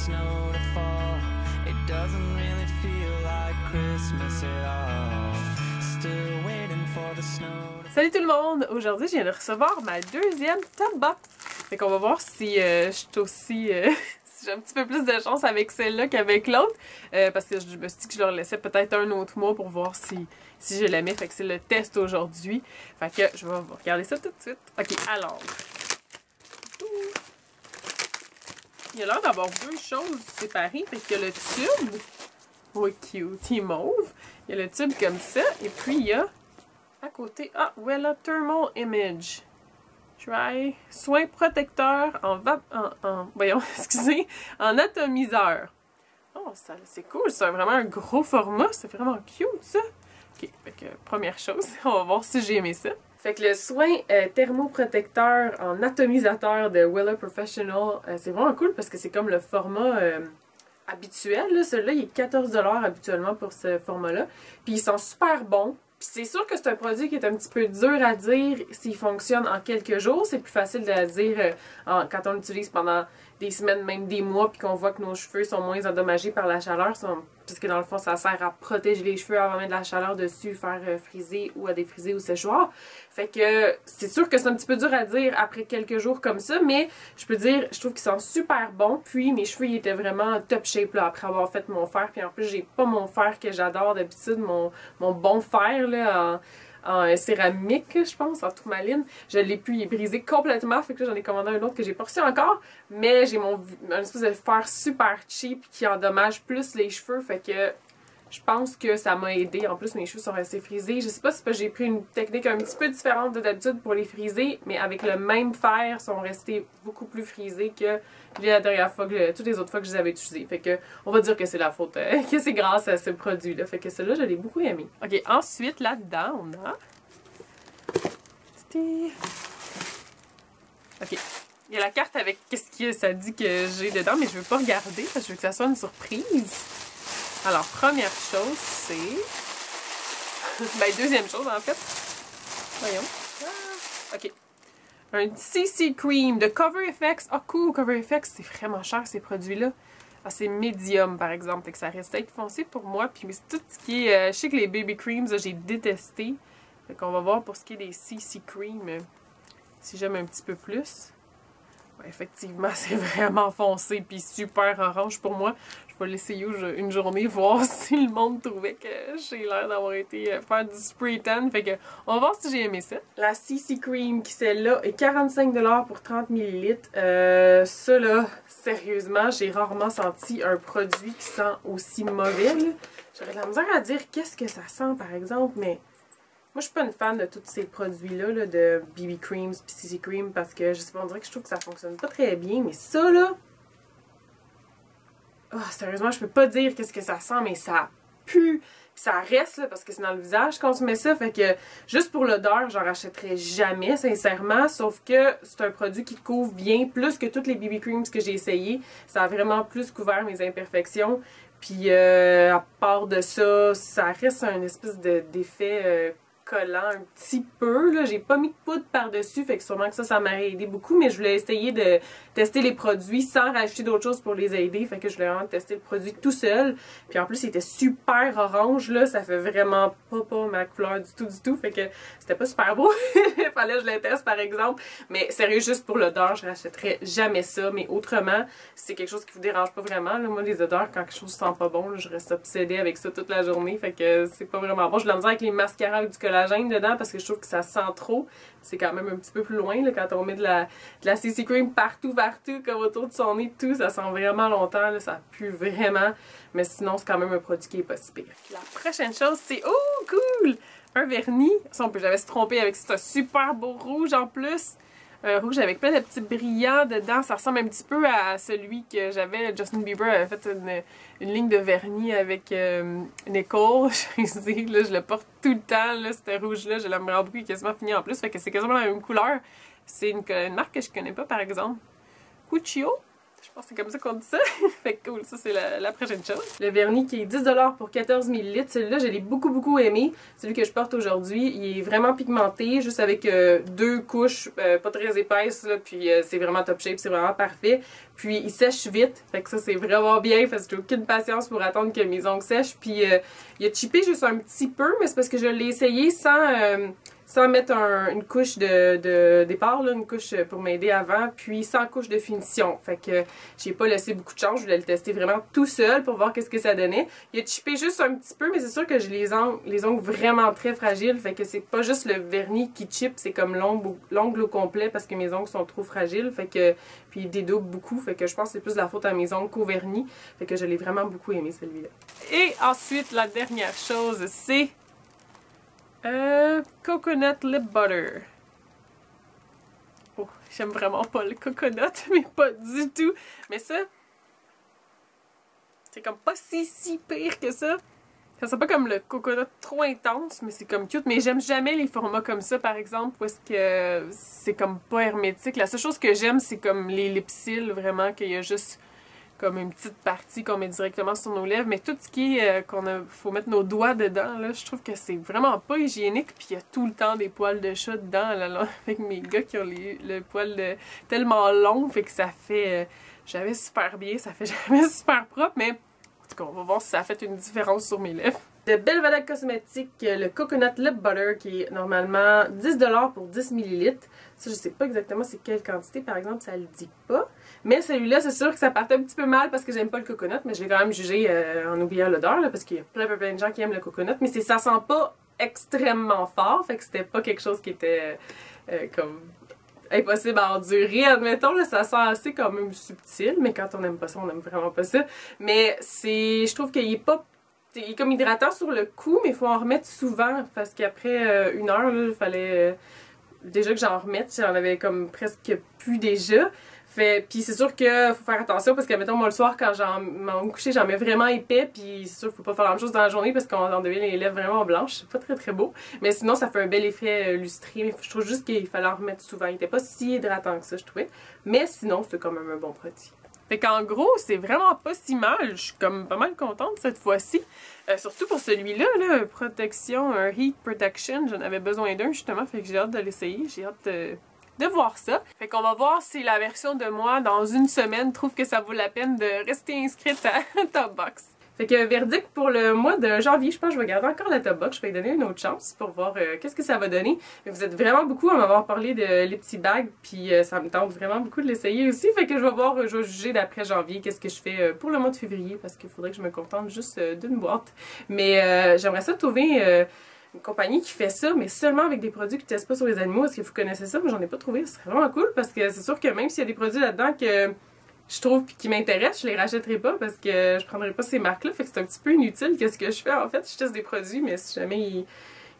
snow to fall. It doesn't really feel like Christmas at all. Still waiting for the snow. Salut tout le monde! Aujourd'hui, je viens de recevoir ma deuxième top box. Fait qu'on va voir si je suis aussi... si j'ai un petit peu plus de chance avec celle-là qu'avec l'autre. Parce que je me suis dit que je leur laissais peut-être un autre mois pour voir si je l'aimais. Fait que c'est le test aujourd'hui. Fait que je vais regarder ça tout de suite. Ok, alors... Il y a l'air d'avoir deux choses séparées. Fait qu'il y a le tube. Oui, cute, il est mauve. Il y a le tube comme ça. Et puis il y a à côté, Wella Thermal Image. Try. Soin protecteur en atomiseur. Oh, ça, c'est cool. C'est vraiment un gros format. C'est vraiment cute, ça. Ok, fait que première chose, on va voir si j'ai aimé ça. Fait que le soin thermoprotecteur en atomisateur de Wella Professional, c'est vraiment cool parce que c'est comme le format habituel. Celui-là, il est 14$ habituellement pour ce format-là. Puis ils sont super bons. Puis c'est sûr que c'est un produit qui est un petit peu dur à dire s'il fonctionne en quelques jours. C'est plus facile de le dire quand on l'utilise pendant des semaines, même des mois, puis qu'on voit que nos cheveux sont moins endommagés par la chaleur. Parce que dans le fond, ça sert à protéger les cheveux avant de mettre de la chaleur dessus, faire friser ou à défriser au séchoir. Fait que c'est sûr que c'est un petit peu dur à dire après quelques jours comme ça, mais je peux dire, je trouve qu'ils sont super bons. Puis mes cheveux, ils étaient vraiment top shape là, après avoir fait mon fer. Puis en plus, j'ai pas mon fer que j'adore d'habitude, mon bon fer là, en céramique, je pense, en tourmaline. Je l'ai pu, il est brisé complètement, fait que j'en ai commandé un autre que j'ai pas reçu encore. Mais j'ai un espèce de fer super cheap qui endommage plus les cheveux, fait que je pense que ça m'a aidé. En plus, mes cheveux sont restés frisés. Je sais pas si j'ai pris une technique un petit peu différente de d'habitude pour les friser, mais avec le même fer, ils sont restés beaucoup plus frisés que la dernière fois, toutes les autres fois que je les avais utilisés. Fait que, on va dire que c'est la faute, que c'est grâce à ce produit-là. Fait que celui-là, je l'ai beaucoup aimé. Ok, ensuite, là-dedans, on a... Ok. Il y a la carte avec qu'est-ce que ça dit que j'ai dedans, mais je veux pas regarder parce que je veux que ça soit une surprise. Alors, première chose, c'est... ben, deuxième chose, en fait. Voyons. Ok. Un CC Cream de Cover FX. Ah, cool, Cover FX, c'est vraiment cher, ces produits-là. Ah, c'est médium, par exemple. Fait que ça reste peut-être foncé pour moi. Puis tout ce qui est... je sais que les Baby Creams, j'ai détesté. Fait qu'on va voir pour ce qui est des CC Cream, si j'aime un petit peu plus. Ouais, effectivement, c'est vraiment foncé puis super orange pour moi. Je vais l'essayer une journée, voir si le monde trouvait que j'ai l'air d'avoir été faire du spray tan. Fait que, on va voir si j'ai aimé ça. La CC Cream, qui celle-là, est 45$ pour 30 ml. Ça, là, sérieusement, j'ai rarement senti un produit qui sent aussi mauvais. J'aurais de la misère à dire qu'est-ce que ça sent, par exemple, mais... Moi, je suis pas une fan de tous ces produits-là, là, de BB Creams pis CC Cream, parce que, je sais pas, on dirait que je trouve que ça fonctionne pas très bien, mais ça, là... Oh, sérieusement, je peux pas dire qu'est-ce que ça sent, mais ça pue, pis ça reste, là, parce que c'est dans le visage qu'on se met ça, fait que, juste pour l'odeur, j'en rachèterais jamais, sincèrement, sauf que c'est un produit qui couvre bien, plus que toutes les BB Creams que j'ai essayé, ça a vraiment plus couvert mes imperfections, puis à part de ça, ça reste un espèce d'effet... collant un petit peu, là. J'ai pas mis de poudre par-dessus, fait que sûrement que ça m'a aidé beaucoup, mais je voulais essayer de tester les produits sans rajouter d'autres choses pour les aider, fait que je voulais vraiment tester le produit tout seul. Puis en plus, il était super orange, là, ça fait vraiment pas ma couleur du tout, fait que c'était pas super beau. Fallait que je le teste, par exemple. Mais sérieux, juste pour l'odeur, je rachèterais jamais ça, mais autrement, si c'est quelque chose qui vous dérange pas vraiment, là, moi, les odeurs, quand quelque chose sent pas bon, là, je reste obsédée avec ça toute la journée, fait que c'est pas vraiment bon. Je l'ai avec les mascaras avec du collagène dedans parce que je trouve que ça sent trop. C'est quand même un petit peu plus loin là, quand on met de la CC Cream partout, comme autour de son nez, tout. Ça sent vraiment longtemps, là, ça pue vraiment. Mais sinon, c'est quand même un produit qui est pas si pire. La prochaine chose, c'est... Oh, cool! Un vernis. Ça, j'avais se tromper avec ça. C'est un super beau rouge en plus. Un rouge avec plein de petits brillants dedans. Ça ressemble un petit peu à celui que j'avais. Justin Bieber avait fait une ligne de vernis avec Nicole. Là, je le porte tout le temps. Là, ce rouge-là, je l'aime vraiment beaucoup. Il est quasiment fini en plus. Fait que c'est quasiment la même couleur. C'est une marque que je connais pas, par exemple. Cuccio. Je pense que c'est comme ça qu'on dit ça. Fait que cool, ça c'est la prochaine chose. Le vernis qui est 10$ pour 14 ml. Celui-là, je l'ai beaucoup aimé. Celui que je porte aujourd'hui, il est vraiment pigmenté, juste avec 2 couches, pas très épaisses, là, puis c'est vraiment top shape, c'est vraiment parfait. Puis il sèche vite, fait que ça c'est vraiment bien, parce que j'ai aucune patience pour attendre que mes ongles sèchent. Puis il a chippé juste un petit peu, mais c'est parce que je l'ai essayé sans mettre une couche de départ, là, une couche pour m'aider avant, puis sans couche de finition. Fait que j'ai pas laissé beaucoup de chance, je voulais le tester vraiment tout seul pour voir qu'est-ce que ça donnait. Il a chippé juste un petit peu, mais c'est sûr que j'ai les ongles vraiment très fragiles, fait que c'est pas juste le vernis qui chip, c'est comme l'ongle au complet parce que mes ongles sont trop fragiles, fait que puis il dédouble beaucoup, fait que je pense que c'est plus de la faute à mes ongles qu'au vernis, fait que je l'ai vraiment beaucoup aimé celui-là. Et ensuite, la dernière chose, c'est Coconut Lip Butter. Oh, j'aime vraiment pas le coconut, mais pas du tout. Mais ça, c'est comme pas si pire que ça. Ça sent pas comme le coconut trop intense, mais c'est comme cute. Mais j'aime jamais les formats comme ça, par exemple, parce que c'est comme pas hermétique. La seule chose que j'aime, c'est comme les lipsils, vraiment, qu'il y a juste comme une petite partie qu'on met directement sur nos lèvres, mais tout ce qui est faut mettre nos doigts dedans, là, je trouve que c'est vraiment pas hygiénique, puis il y a tout le temps des poils de chat dedans, là, avec mes gars qui ont le poil tellement long, fait que ça fait jamais super bien, ça fait jamais super propre, mais en tout cas, on va voir si ça a fait une différence sur mes lèvres. De Belvedere Cosmetics, le Coconut Lip Butter qui est normalement 10$ pour 10 ml. Ça, je sais pas exactement c'est quelle quantité, par exemple, ça le dit pas. Mais celui-là, c'est sûr que ça partait un petit peu mal parce que j'aime pas le coconut, mais je l'ai quand même jugé en oubliant l'odeur, parce qu'il y a plein de gens qui aiment le coconut, mais ça sent pas extrêmement fort, fait que c'était pas quelque chose qui était comme impossible à endurer, admettons, là, ça sent assez quand même subtil, mais quand on aime pas ça, on aime vraiment pas ça. Mais je trouve qu'il est pas... Il est comme hydratant sur le cou, mais il faut en remettre souvent, parce qu'après 1 heure, là, il fallait déjà que j'en remette, j'en avais comme presque plus déjà. Puis c'est sûr qu'il faut faire attention parce que, mettons, moi le soir, quand m'en vais me coucher, j'en mets vraiment épais, puis c'est sûr qu'il faut pas faire la même chose dans la journée parce qu'on en devient les lèvres vraiment blanches. C'est pas très beau. Mais sinon, ça fait un bel effet lustré. Mais je trouve juste qu'il fallait en remettre souvent. Il était pas si hydratant que ça, je trouvais. Mais sinon, c'était quand même un bon produit. Fait qu'en gros, c'est vraiment pas si mal. Je suis comme pas mal contente cette fois-ci. Surtout pour celui-là, là, protection, un Heat Protection. J'en avais besoin d'un justement, fait que j'ai hâte de l'essayer. J'ai hâte de voir ça. Fait qu'on va voir si la version de moi, dans 1 semaine, trouve que ça vaut la peine de rester inscrite à Top Box. Fait que verdict pour le mois de janvier, je pense que je vais garder encore la Top Box. Je vais lui donner une autre chance pour voir qu'est-ce que ça va donner. Mais vous êtes vraiment beaucoup à m'avoir parlé de les petits bags, puis ça me tente vraiment beaucoup de l'essayer aussi. Fait que je vais juger d'après janvier qu'est-ce que je fais pour le mois de février, parce qu'il faudrait que je me contente juste d'une boîte. Mais j'aimerais ça trouver une compagnie qui fait ça, mais seulement avec des produits qui ne testent pas sur les animaux. Est-ce que vous connaissez ça? Moi, j'en ai pas trouvé. Ce serait vraiment cool, parce que c'est sûr que même s'il y a des produits là-dedans que je trouve qui m'intéressent, je les rachèterai pas parce que je prendrai pas ces marques-là. Fait que c'est un petit peu inutile. Qu'est-ce que je fais? En fait, je teste des produits, mais si jamais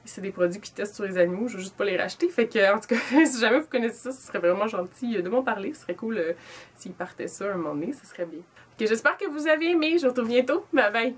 c'est des produits qui testent sur les animaux, je vais juste pas les racheter. Fait que, en tout cas, si jamais vous connaissez ça, ce serait vraiment gentil de m'en parler. Ce serait cool s'ils partaient ça un moment donné, ce serait bien. Ok, j'espère que vous avez aimé. Je vous retrouve bientôt. Bye bye!